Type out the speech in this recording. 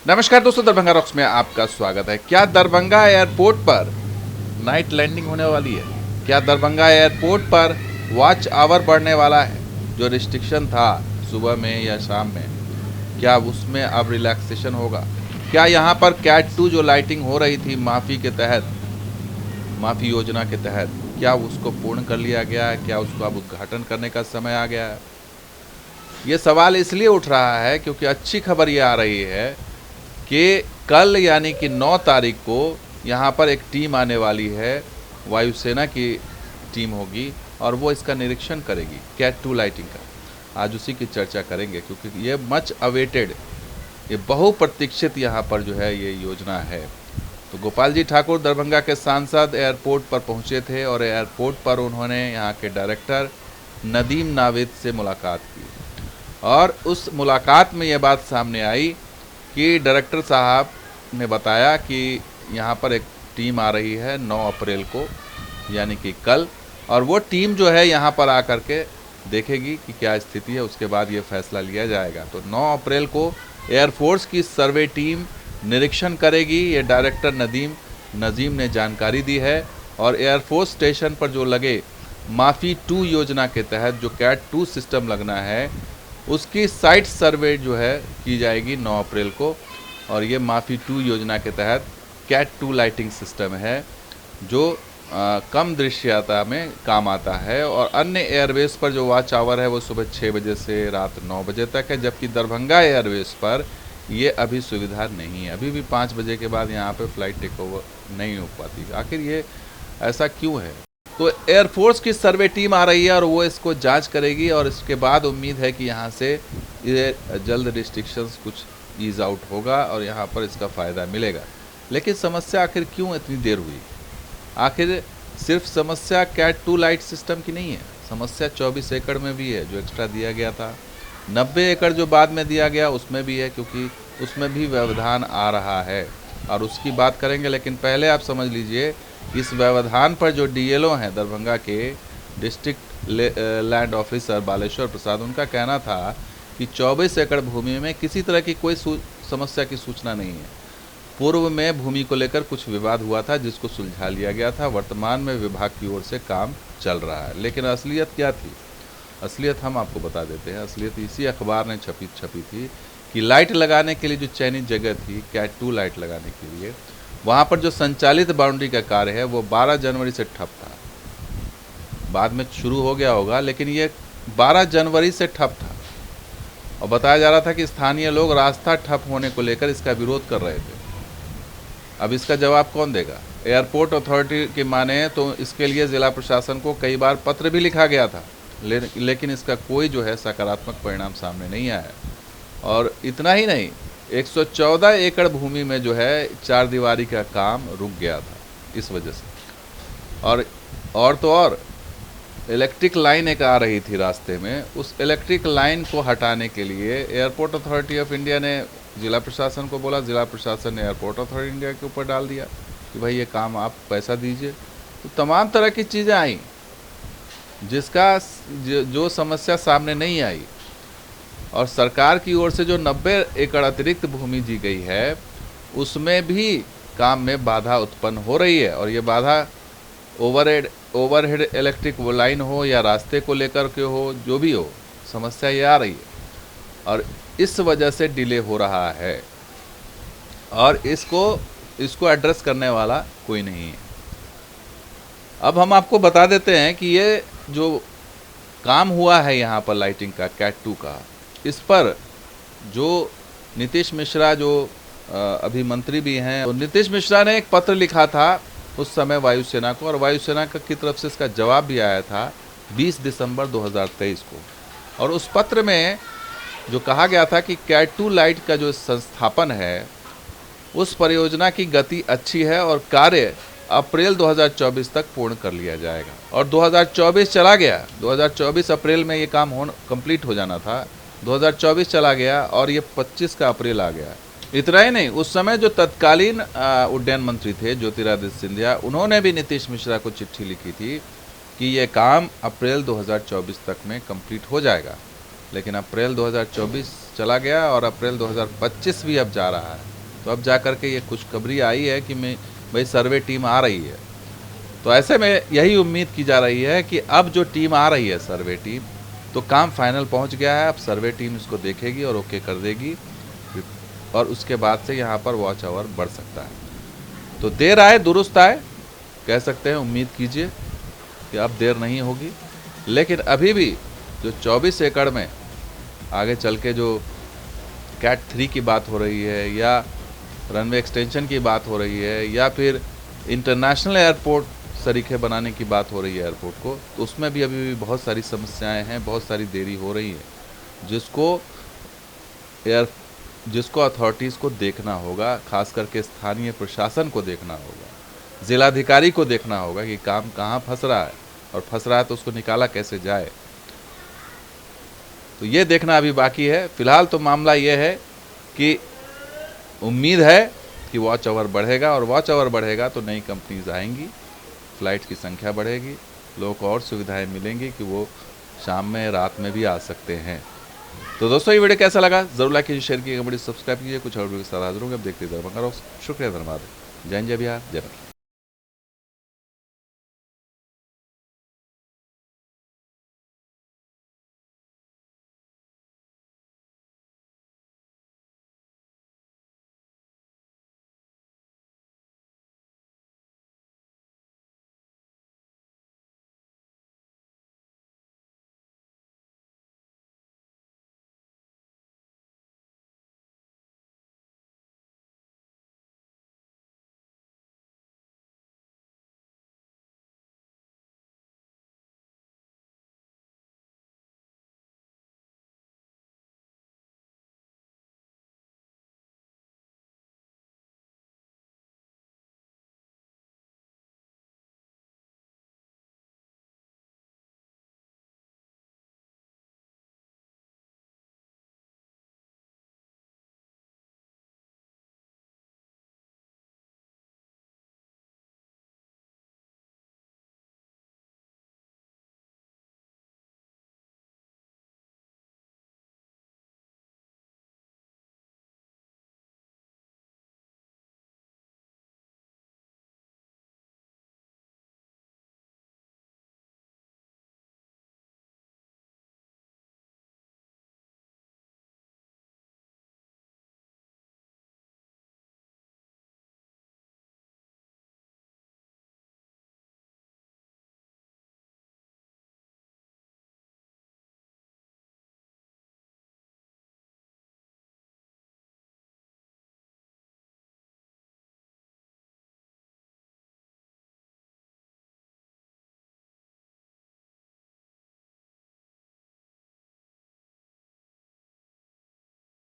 नमस्कार दोस्तों, दरभंगा रॉक्स में आपका स्वागत है। क्या दरभंगा एयरपोर्ट पर नाइट लैंडिंग होने वाली है? क्या दरभंगा एयरपोर्ट पर वॉच आवर बढ़ने वाला है? जो रिस्ट्रिक्शन था सुबह में या शाम में, क्या उसमें अब रिलैक्सेशन होगा? क्या यहाँ पर कैट 2 जो लाइटिंग हो रही थी माफ़ी के तहत, माफ़ी योजना के तहत, क्या उसको पूर्ण कर लिया गया है? क्या उसको अब उद्घाटन करने का समय आ गया है? ये सवाल इसलिए उठ रहा है क्योंकि अच्छी खबर ये आ रही है कि कल यानी कि 9 तारीख को यहाँ पर एक टीम आने वाली है, वायुसेना की टीम होगी और वो इसका निरीक्षण करेगी, कैट 2 लाइटिंग का। आज उसी की चर्चा करेंगे क्योंकि ये मच अवेटेड, ये बहुप्रतीक्षित यहाँ पर जो है ये योजना है। तो गोपाल जी ठाकुर दरभंगा के सांसद एयरपोर्ट पर पहुँचे थे और एयरपोर्ट पर उन्होंने यहाँ के डायरेक्टर नदीम नावेद से मुलाकात की और उस मुलाकात में ये बात सामने आई कि डायरेक्टर साहब ने बताया कि यहाँ पर एक टीम आ रही है 9 अप्रैल को, यानी कि कल, और वो टीम जो है यहाँ पर आकर के देखेगी कि क्या स्थिति है, उसके बाद ये फैसला लिया जाएगा। तो 9 अप्रैल को एयरफोर्स की सर्वे टीम निरीक्षण करेगी, ये डायरेक्टर नजीम ने जानकारी दी है। और एयरफोर्स स्टेशन पर जो लगे माफ़ी 2 योजना के तहत जो कैट 2 सिस्टम लगना है, उसकी साइट सर्वे जो है की जाएगी 9 अप्रैल को। और ये माफ़ी 2 योजना के तहत कैट 2 लाइटिंग सिस्टम है जो कम दृश्यता में काम आता है। और अन्य एयरवेज पर जो वॉच आवर है वो सुबह 6 बजे से रात 9 बजे तक है, जबकि दरभंगा एयरवेज पर ये अभी सुविधा नहीं है। अभी भी 5 बजे के बाद यहाँ पे फ्लाइट टेक ओवर नहीं हो पाती। आखिर ये ऐसा क्यों है? तो एयरफोर्स की सर्वे टीम आ रही है और वो इसको जांच करेगी और इसके बाद उम्मीद है कि यहाँ से ये जल्द रिस्ट्रिक्शंस कुछ ईज आउट होगा और यहाँ पर इसका फ़ायदा मिलेगा। लेकिन समस्या आखिर क्यों इतनी देर हुई? आखिर सिर्फ समस्या कैट 2 लाइट सिस्टम की नहीं है, समस्या 24 एकड़ में भी है जो एक्स्ट्रा दिया गया था। 90 एकड़ जो बाद में दिया गया उसमें भी है, क्योंकि उसमें भी व्यवधान आ रहा है और उसकी बात करेंगे। लेकिन पहले आप समझ लीजिए, इस व्यवधान पर जो डीएलओ हैं दरभंगा के, डिस्ट्रिक्ट लैंड ऑफिसर बालेश्वर प्रसाद, उनका कहना था कि 24 एकड़ भूमि में किसी तरह की कोई समस्या की सूचना नहीं है। पूर्व में भूमि को लेकर कुछ विवाद हुआ था जिसको सुलझा लिया गया था। वर्तमान में विभाग की ओर से काम चल रहा है। लेकिन असलियत क्या थी? असलियत हम आपको बता देते हैं। असलियत इसी अखबार ने छपी थी कि लाइट लगाने के लिए जो चयनित जगह थी कैट 2 लाइट लगाने के लिए, वहाँ पर जो संचालित बाउंड्री का कार्य है वो 12 जनवरी से ठप था। बाद में शुरू हो गया होगा, लेकिन ये 12 जनवरी से ठप था और बताया जा रहा था कि स्थानीय लोग रास्ता ठप होने को लेकर इसका विरोध कर रहे थे। अब इसका जवाब कौन देगा? एयरपोर्ट अथॉरिटी की माने तो इसके लिए ज़िला प्रशासन को कई बार पत्र भी लिखा गया था, लेकिन इसका कोई जो है सकारात्मक परिणाम सामने नहीं आया। और इतना ही नहीं, 114 एकड़ भूमि में जो है 4 दीवारी का काम रुक गया था इस वजह से। और तो और इलेक्ट्रिक लाइन एक आ रही थी रास्ते में, उस इलेक्ट्रिक लाइन को हटाने के लिए एयरपोर्ट अथॉरिटी ऑफ इंडिया ने ज़िला प्रशासन को बोला, ज़िला प्रशासन ने एयरपोर्ट अथॉरिटी इंडिया के ऊपर डाल दिया कि भाई ये काम आप पैसा दीजिए। तो तमाम तरह की चीज़ें आई जिसका जो समस्या सामने नहीं आई। और सरकार की ओर से जो 90 एकड़ अतिरिक्त भूमि दी गई है उसमें भी काम में बाधा उत्पन्न हो रही है। और ये बाधा ओवरहेड इलेक्ट्रिक लाइन हो या रास्ते को लेकर के हो, जो भी हो, समस्या ये आ रही है और इस वजह से डिले हो रहा है और इसको एड्रेस करने वाला कोई नहीं है। अब हम आपको बता देते हैं कि ये जो काम हुआ है यहाँ पर लाइटिंग का कैट 2 का, इस पर जो नीतीश मिश्रा जो अभी मंत्री भी हैं, तो नीतीश मिश्रा ने एक पत्र लिखा था उस समय वायुसेना को, और वायुसेना की तरफ से इसका जवाब भी आया था 20 दिसंबर 2023 को। और उस पत्र में जो कहा गया था कि कैट 2 लाइट का जो संस्थापन है उस परियोजना की गति अच्छी है और कार्य अप्रैल 2024 तक पूर्ण कर लिया जाएगा। और 2024 चला गया, 2024 अप्रैल में ये काम कंप्लीट हो जाना था, 2024 चला गया और ये 25 का अप्रैल आ गया। इतना ही नहीं, उस समय जो तत्कालीन उड्डयन मंत्री थे ज्योतिरादित्य सिंधिया, उन्होंने भी नीतीश मिश्रा को चिट्ठी लिखी थी कि ये काम अप्रैल 2024 तक में कंप्लीट हो जाएगा। लेकिन अप्रैल 2024 चला गया और अप्रैल 2025 भी अब जा रहा है। तो अब जा कर के ये खुशखबरी आई है कि भाई सर्वे टीम आ रही है। तो ऐसे में यही उम्मीद की जा रही है कि अब जो टीम आ रही है सर्वे टीम, तो काम फाइनल पहुंच गया है। अब सर्वे टीम इसको देखेगी और ओके कर देगी और उसके बाद से यहाँ पर वॉच आवर बढ़ सकता है। तो देर आए दुरुस्त आए कह सकते हैं। उम्मीद कीजिए कि अब देर नहीं होगी, लेकिन अभी भी जो 24 एकड़ में आगे चल के जो कैट 3 की बात हो रही है या रनवे एक्सटेंशन की बात हो रही है या फिर इंटरनेशनल एयरपोर्ट तरीके बनाने की बात हो रही है एयरपोर्ट को, तो उसमें भी अभी भी बहुत सारी समस्याएं हैं, बहुत सारी देरी हो रही है, जिसको अथॉरिटीज़ को देखना होगा, खास करके स्थानीय प्रशासन को देखना होगा, जिलाधिकारी को देखना होगा कि काम कहाँ फंस रहा है और फंस रहा है तो उसको निकाला कैसे जाए। तो ये देखना अभी बाकी है। फिलहाल तो मामला ये है कि उम्मीद है कि वॉच आवर बढ़ेगा और वॉच आवर बढ़ेगा तो नई कंपनीज आएंगी, फ्लाइट की संख्या बढ़ेगी, लोगों को और सुविधाएं मिलेंगी कि वो शाम में रात में भी आ सकते हैं। तो दोस्तों ये वीडियो कैसा लगा जरूर लाइक कीजिए, शेयर कीजिए, कमेंट सब्सक्राइब कीजिए। कुछ और वीडियो के साथ हाजिर होंगे। अब देखते हैं दरभंगा रॉक्स। शुक्रिया, धन्यवाद। जय हिंद, जय बिहार, जय भारत।